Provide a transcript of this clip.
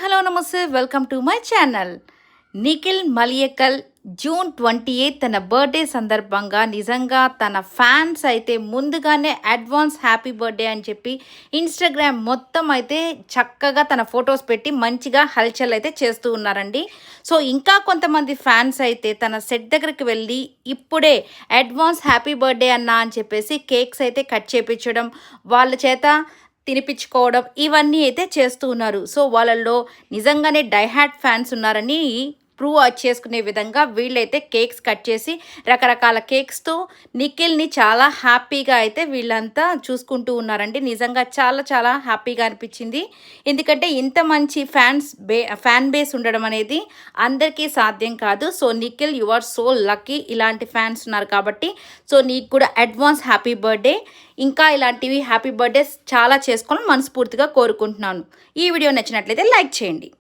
Hello namaste welcome to my channel. Nikhil Maliyakal June 28 తన birthday సందర్భంగా నిజంగా తన ఫ్యాన్స్ అయితే ముందుగానే అడ్వాన్స్ హ్యాపీ బర్త్డే అని చెప్పి ఇన్స్టాగ్రామ్ మొత్తం అయితే చక్కగా తన ఫొటోస్ పెట్టి మంచిగా హల్చల్ అయితే చేస్తూ ఉన్నారండి. సో ఇంకా కొంతమంది ఫ్యాన్స్ అయితే తన సెట్ దగ్గరికి వెళ్ళి ఇప్పుడే అడ్వాన్స్ హ్యాపీ బర్త్డే అన్నా అని చెప్పేసి కేక్స్ అయితే కట్ చేయించడం, వాళ్ళ చేత తినిపించుకోవడం ఇవన్నీ అయితే చేస్తూ ఉన్నారు. సో వాళ్ళల్లో నిజంగానే డైహార్డ్ ఫ్యాన్స్ ఉన్నారని ప్రూవ్ చేసుకునే విధంగా వీళ్ళైతే కేక్స్ కట్ చేసి రకరకాల కేక్స్తో నిఖిల్ని చాలా హ్యాపీగా అయితే వీళ్ళంతా చూసుకుంటూ ఉన్నారండి. నిజంగా చాలా చాలా హ్యాపీగా అనిపించింది. ఎందుకంటే ఇంత మంచి ఫ్యాన్ బేస్ ఉండడం అనేది అందరికీ సాధ్యం కాదు. So Nikhil you are so lucky, ఇలాంటి ఫ్యాన్స్ ఉన్నారు కాబట్టి. సో నీకు కూడా అడ్వాన్స్ హ్యాపీ బర్త్డే. ఇంకా ఇలాంటివి హ్యాపీ బర్త్డేస్ చాలా చేసుకోవాలని మనస్ఫూర్తిగా కోరుకుంటున్నాను. ఈ వీడియో నచ్చినట్లయితే లైక్ చేయండి.